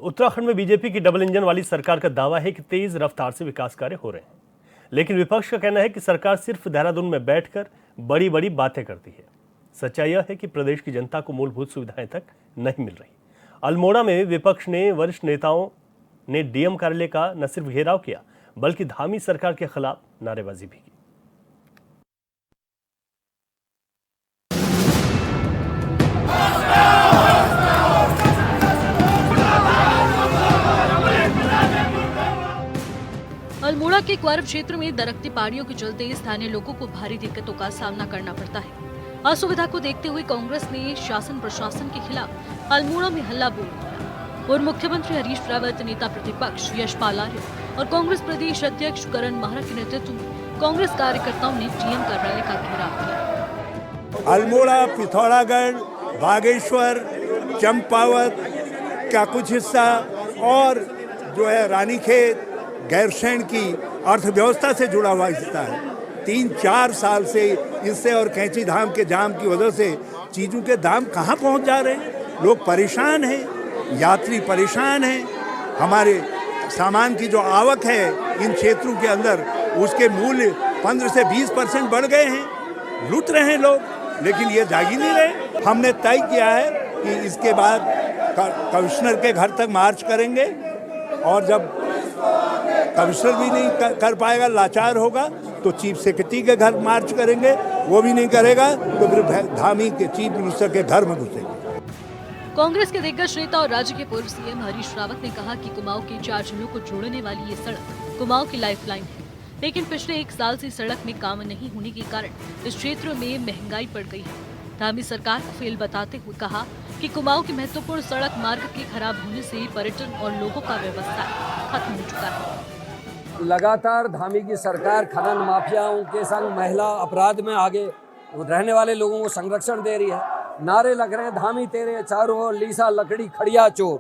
उत्तराखंड में बीजेपी की double engine वाली सरकार का दावा है कि तेज रफ्तार से विकास कार्य हो रहे हैं, लेकिन विपक्ष का कहना है कि सरकार सिर्फ देहरादून में बैठकर बड़ी बड़ी बातें करती है। सच्चाई यह है कि प्रदेश की जनता को मूलभूत सुविधाएं तक नहीं मिल रही। अल्मोड़ा में विपक्ष ने वरिष्ठ नेताओं ने डीएम कार्यालय का न सिर्फ घेराव किया, बल्कि धामी सरकार के खिलाफ नारेबाजी भी की। अल्मोड़ा के क्वारब क्षेत्र में दरकती पहाड़ियों के चलते स्थानीय लोगों को भारी दिक्कतों का सामना करना पड़ता है। असुविधा को देखते हुए कांग्रेस ने शासन प्रशासन के खिलाफ अल्मोड़ा में हल्ला बोल दिया। पूर्व मुख्यमंत्री हरीश रावत, नेता प्रतिपक्ष यशपाल आर्य और कांग्रेस प्रदेश अध्यक्ष करण माहरा के नेतृत्व में कांग्रेस कार्यकर्ताओं ने डीएम कार्यालय का घेराव किया। अल्मोड़ा, पिथौरागढ़, बागेश्वर, चंपावत का कुछ हिस्सा और जो है रानीखेत, गैरसैंण की अर्थव्यवस्था से जुड़ा हुआ हिस्सा है। 3-4 साल से इससे और कैंची धाम के जाम की वजह से चीज़ों के दाम कहाँ पहुँच जा रहे हैं। लोग परेशान हैं, यात्री परेशान हैं। हमारे सामान की जो आवक है इन क्षेत्रों के अंदर, उसके मूल्य 15 से 20% बढ़ गए हैं। लूट रहे हैं लोग, लेकिन ये जाग ही नहीं रहे। हमने तय किया है कि इसके बाद कमिश्नर के घर तक मार्च करेंगे, और जब कमिश्नर भी नहीं कर पाएगा, लाचार होगा, तो चीफ सेक्रेटरी के घर मार्च करेंगे। वो भी नहीं करेगा तो फिर धामी के चीफ मिनिस्टर के घर में घुसेंगे। कांग्रेस के दिग्गज नेता और राज्य के पूर्व सीएम हरीश रावत ने कहा कि कुमाऊं के 4 जिलों को जोड़ने वाली ये सड़क कुमाऊं की लाइफलाइन है, लेकिन पिछले 1 साल से सड़क में काम नहीं होने के कारण इस क्षेत्र में महंगाई बढ़ गई है। धामी सरकार को फेल बताते हुए कहा कि कुमाऊं की महत्वपूर्ण सड़क मार्ग के खराब होने से पर्यटन और लोगों का व्यवसाय खत्म हो चुका है। लगातार धामी की सरकार खनन माफियाओं के संग महिला अपराध में आगे रहने वाले लोगों को संरक्षण दे रही है। नारे लग रहे हैं, धामी तेरे चारों ओर लीसा लकड़ी खड़िया चोर।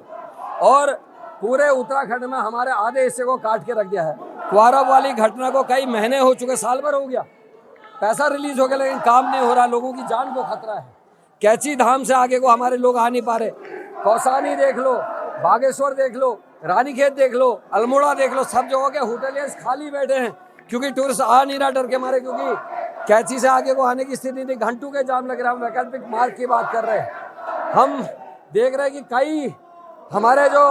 और पूरे उत्तराखंड में हमारे आधे हिस्से को काट के रख दिया है। क्वारब वाली घटना को कई महीने हो चुके, साल भर हो गया, पैसा रिलीज हो गया, लेकिन काम नहीं हो रहा, लोगों की जान को खतरा है। कैची धाम से आगे को हमारे लोग आ नहीं पा रहे। कौसानी देख लो, बागेश्वर देख लो, रानीखेत देख लो, अल्मोड़ा देख लो, सब जगह के होटलियर्स खाली बैठे हैं, क्योंकि टूरिस्ट आ नहीं रहा डर के मारे, क्योंकि कैची से आगे को आने की स्थिति नहीं। घंटों के जाम लग रहा है। हम वैकल्पिक मार्ग की बात कर रहे हैं। हम देख रहे हैं कि कई हमारे जो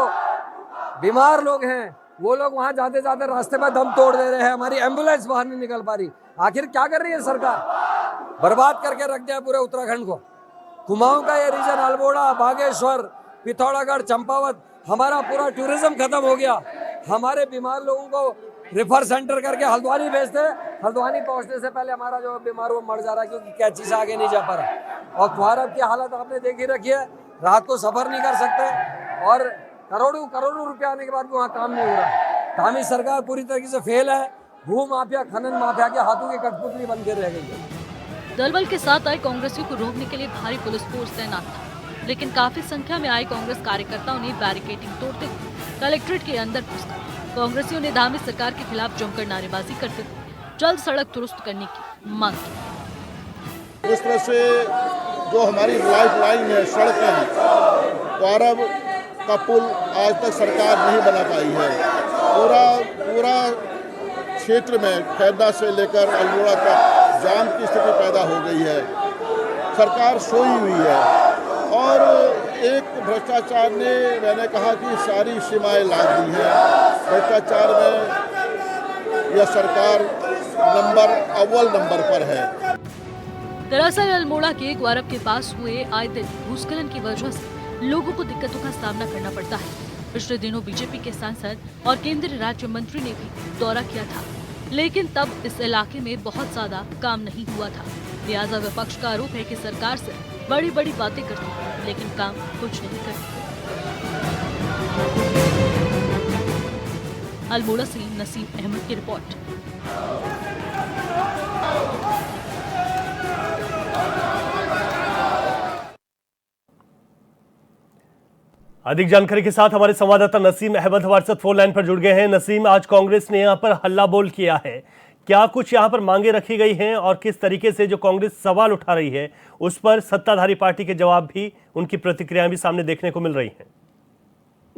बीमार लोग हैं वो लोग वहां जाते जाते रास्ते में दम तोड़ दे रहे हैं। हमारी एम्बुलेंस बाहर नहीं निकल पा रही। आखिर क्या कर रही है सरकार? बर्बाद करके रख दिया पूरे उत्तराखंड को। कुमाऊं का ये रीजन, अल्मोड़ा, बागेश्वर, पिथौरागढ़, चंपावत, हमारा पूरा टूरिज्म खत्म हो गया। हमारे बीमार लोगों को रेफर सेंटर करके हल्द्वानी भेजते हैं। हल्द्वानी पहुंचने से पहले हमारा जो बीमार वो मर जा रहा है, क्योंकि कैंची से आगे नहीं जा पा रहा। और क्वारब की हालत आपने देखी रखी है, रात को सफर नहीं कर सकते, और करोड़ों रुपया आने के बाद भी वहाँ काम नहीं हो रहा। धामी सरकार पूरी तरीके से फेल है। भू माफिया, खनन माफिया के हाथों की कठपुतली बनकर रह गई है। दलबल के साथ आए कांग्रेसियों को रोकने के लिए भारी पुलिस फोर्स तैनात था, लेकिन काफी संख्या में आए कांग्रेस कार्यकर्ताओं ने बैरिकेडिंग तोड़ते हुए कलेक्ट्रेट के अंदर घुसकर कांग्रेसियों ने धामी सरकार के खिलाफ जमकर नारेबाजी करते हुए जल्द सड़क दुरुस्त करने की मांग की। इस तरह से जो हमारी लाइफलाइन है, सड़कें, क्वारब का पुल आज तक सरकार नहीं बना पाई है। पूरा क्षेत्र में खैदा से लेकर अल्मोड़ा तक जाम की स्थिति पैदा हो गई है। सरकार सोई हुई है, और एक भ्रष्टाचार ने, मैंने कहा कि सारी सीमाएं लांघ दी हैं। भ्रष्टाचार में यह सरकार अव्वल नंबर पर है। दरअसल अल्मोड़ा के क्वारब के पास हुए आए दिन भूस्खलन की वजह से लोगों को दिक्कतों का सामना करना पड़ता है। पिछले दिनों बीजेपी के सांसद और केंद्रीय राज्य मंत्री ने भी दौरा किया था, लेकिन तब इस इलाके में बहुत ज्यादा काम नहीं हुआ था। लिहाजा विपक्ष का आरोप है कि सरकार से बड़ी बड़ी बातें करती है, लेकिन काम कुछ नहीं करती। अल्मोड़ा से नसीम अहमद की रिपोर्ट। अधिक जानकारी के साथ हमारे संवाददाता नसीम अहमद हमारे साथ फोन लाइन पर जुड़ गए हैं। नसीम, आज कांग्रेस ने यहां पर हल्ला बोल किया है, क्या कुछ यहां पर मांगे रखी गई हैं और किस तरीके से जो कांग्रेस सवाल उठा रही है उस पर सत्ताधारी पार्टी के जवाब भी, उनकी प्रतिक्रियाएं भी सामने देखने को मिल रही हैं?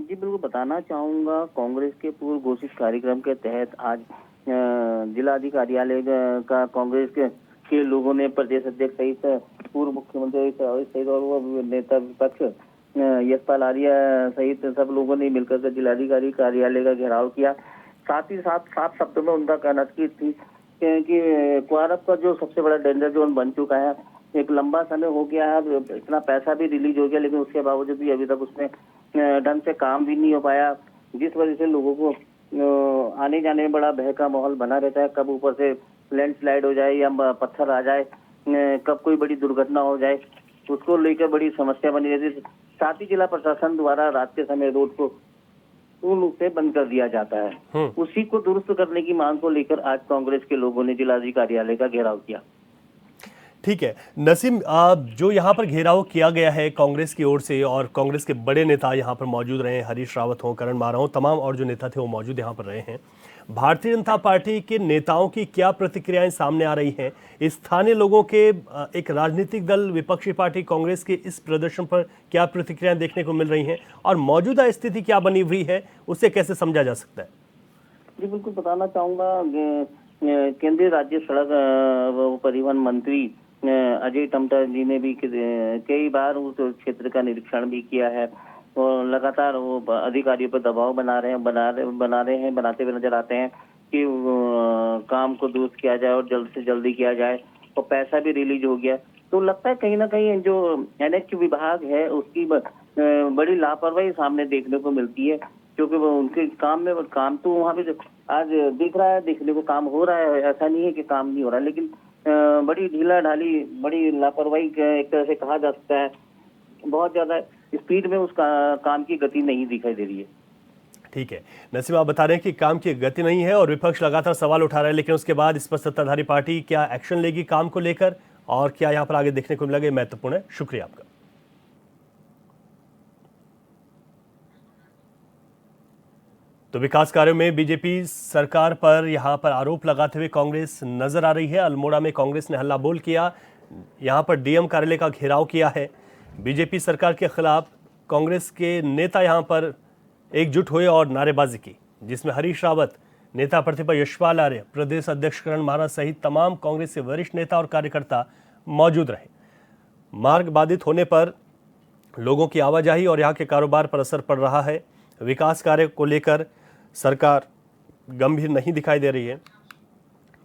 जी बिल्कुल बताना चाहूँगा, कांग्रेस के पूर्व घोषित कार्यक्रम के तहत आज जिलाधिकारियालय का कांग्रेस के लोगों ने प्रदेश अध्यक्ष सहित पूर्व मुख्यमंत्री सहित और वो नेता विपक्ष यशपाल आर्य सहित सब लोगों ने मिलकर के जिलाधिकारी कार्यालय का घेराव किया। साथ ही साथ साफ शब्दों में उनका कहना थी कि क्वारब का जो सबसे बड़ा डेंजर जोन बन चुका है, एक लंबा समय हो गया है, इतना पैसा भी रिलीज हो गया, लेकिन उसके बावजूद भी अभी तक उसमें ढंग से काम भी नहीं हो पाया, जिस वजह से लोगों को आने जाने में बड़ा भय का माहौल बना रहता है। कब ऊपर से लैंडस्लाइड हो जाए या पत्थर आ जाए, कब कोई बड़ी दुर्घटना हो जाए, उसको लेकर बड़ी समस्या बनी रहती है। साथ ही जिला प्रशासन द्वारा रात के समय रोड को पूर्ण रूप से बंद कर दिया जाता है। उसी को दुरुस्त करने की मांग को लेकर आज कांग्रेस के लोगों ने जिलाधिकारी कार्यालय का घेराव किया। ठीक है नसीम, जो यहाँ पर घेराव किया गया है कांग्रेस की ओर से और कांग्रेस के बड़े नेता यहाँ पर मौजूद रहे हैं, हरीश रावत हो, करण मारा हो, तमाम और जो नेता थे वो मौजूद यहाँ पर रहे हैं। भारतीय जनता पार्टी के नेताओं की क्या प्रतिक्रियाएं सामने आ रही हैं? स्थानीय लोगों के एक राजनीतिक दल विपक्षी पार्टी कांग्रेस के इस प्रदर्शन पर क्या प्रतिक्रियाएं देखने को मिल रही हैं और मौजूदा स्थिति क्या बनी हुई है, उसे कैसे समझा जा सकता है? जी बिल्कुल बताना चाहूँगा, केंद्रीय राज्य सड़क व परिवहन मंत्री अजय टमटा जी ने भी कई बार उस क्षेत्र का निरीक्षण भी किया है और लगातार वो अधिकारियों पर दबाव बनाते हुए नजर आते हैं कि काम को दुरुस्त किया जाए और जल्द से जल्दी किया जाए, और पैसा भी रिलीज हो गया। तो लगता है कहीं ना कहीं जो NH विभाग है उसकी बड़ी लापरवाही सामने देखने को मिलती है, क्योंकि वो उनके काम तो वहाँ पे आज दिख रहा है, देखने को काम हो रहा है, ऐसा नहीं है कि काम नहीं हो रहा है, लेकिन बड़ी ढीला ढाली, बड़ी लापरवाही एक तरह से कहा जा सकता है। बहुत ज्यादा स्पीड में उसका काम की गति नहीं दिखाई दे रही है। ठीक है नसीम, आप बता रहे हैं कि काम की गति नहीं है और विपक्ष लगातार सवाल उठा रहा है, लेकिन उसके बाद इस पर सत्ताधारी पार्टी क्या एक्शन लेगी काम को लेकर और क्या यहाँ पर आगे देखने को मिलेगा, महत्वपूर्ण है। शुक्रिया आपका। तो विकास कार्यों में बीजेपी सरकार पर यहां पर आरोप लगाते हुए कांग्रेस नजर आ रही है। अल्मोड़ा में कांग्रेस ने हल्ला बोल किया, यहां पर डीएम कार्यालय का घेराव किया है। बीजेपी सरकार के खिलाफ कांग्रेस के नेता यहां पर एकजुट हुए और नारेबाजी की, जिसमें हरीश रावत, नेता प्रतिपक्ष यशपाल आर्य, प्रदेश अध्यक्ष करण मारा सहित तमाम कांग्रेस के वरिष्ठ नेता और कार्यकर्ता मौजूद रहे। मार्ग बाधित होने पर लोगों की आवाजाही और यहाँ के कारोबार पर असर पड़ रहा है। विकास कार्य को लेकर सरकार गंभीर नहीं दिखाई दे रही है,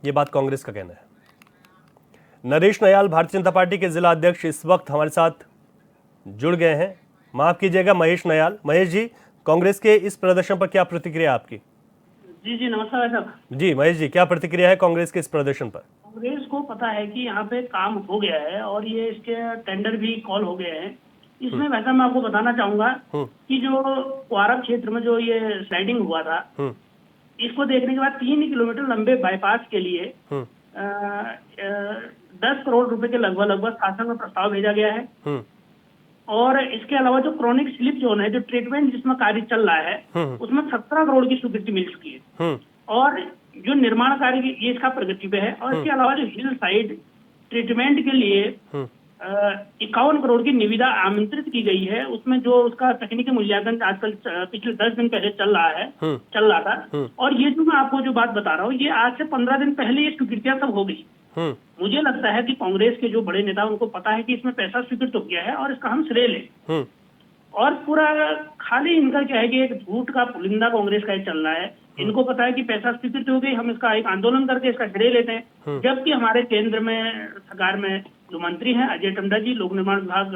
ये बात कांग्रेस का कहना है। नरेश नयाल, भारतीय जनता पार्टी के जिला अध्यक्ष, इस वक्त हमारे साथ जुड़ गए हैं। माफ कीजिएगा, महेश नयाल। महेश जी, कांग्रेस के इस प्रदर्शन पर क्या प्रतिक्रिया आपकी? जी नमस्कार साहब। जी महेश जी, क्या प्रतिक्रिया है कांग्रेस के इस प्रदर्शन पर? कांग्रेस को पता है कि यहाँ पे काम हो गया है और ये इसके टेंडर भी कॉल हो गए हैं। इसमें वैसा मैं आपको बताना चाहूंगा कि जो क्वारब क्षेत्र में जो ये स्लाइडिंग हुआ था, इसको देखने के बाद 3 किलोमीटर लंबे बाईपास के लिए 10 करोड़ रुपए के लगभग शासन में प्रस्ताव भेजा गया है। और इसके अलावा जो क्रॉनिक स्लिप जोन है, जो ट्रीटमेंट जिसमें कार्य चल रहा है, उसमें 17 करोड़ की स्वीकृति मिल चुकी है। और जो निर्माण कार्य ये इसका प्रगति पे है। और इसके अलावा जो हिल साइड ट्रीटमेंट के लिए 51 करोड़ की निविदा आमंत्रित की गई है। उसमें जो उसका तकनीकी मूल्यांकन आजकल पिछले 10 दिन पहले चल रहा था। और ये जो मैं आपको जो बात बता रहा हूँ, ये आज से 15 दिन पहले ये स्वीकृतियां सब हो गई। मुझे लगता है कि कांग्रेस के जो बड़े नेता, उनको पता है कि इसमें पैसा स्वीकृत हो गया है और इसका हम श्रेय लें। और पूरा खाली इनका क्या है कि एक झूठ का पुलिंदा कांग्रेस का चल रहा है। इनको पता है कि पैसा स्वीकृत हो गई, हम इसका एक आंदोलन करके इसका श्रेय लेते हैं। जबकि हमारे केंद्र में सरकार में जो मंत्री हैं अजय टमटा जी, लोक निर्माण विभाग,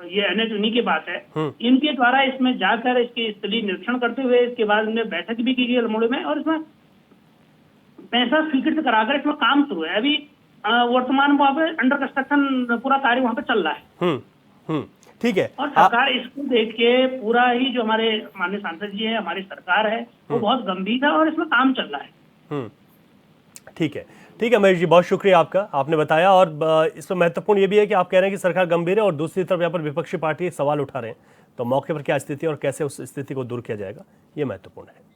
ये NH उन्हीं के पास है। इनके द्वारा इसमें जाकर इसके स्थलीय निरीक्षण करते हुए इसके बाद इनमें बैठक भी की गई अल्मोड़ा में और इसमें पैसा स्वीकृत कराकर इसमें काम शुरू है। अभी वर्तमान वहाँ पे अंडर कंस्ट्रक्शन पूरा कार्य वहाँ पे चल रहा है। ठीक है। और सरकार इसको देख के पूरा ही जो हमारे माननीय सांसद जी है, हमारी सरकार है, वो बहुत गंभीर है और इसमें काम चल रहा है। ठीक है महेश जी, बहुत शुक्रिया आपका, आपने बताया। और इसमें महत्वपूर्ण ये भी है कि आप कह रहे हैं कि सरकार गंभीर है और दूसरी तरफ यहाँ पर विपक्षी पार्टी सवाल उठा रहे हैं, तो मौके पर क्या स्थिति और कैसे उस स्थिति को दूर किया जाएगा, ये महत्वपूर्ण है।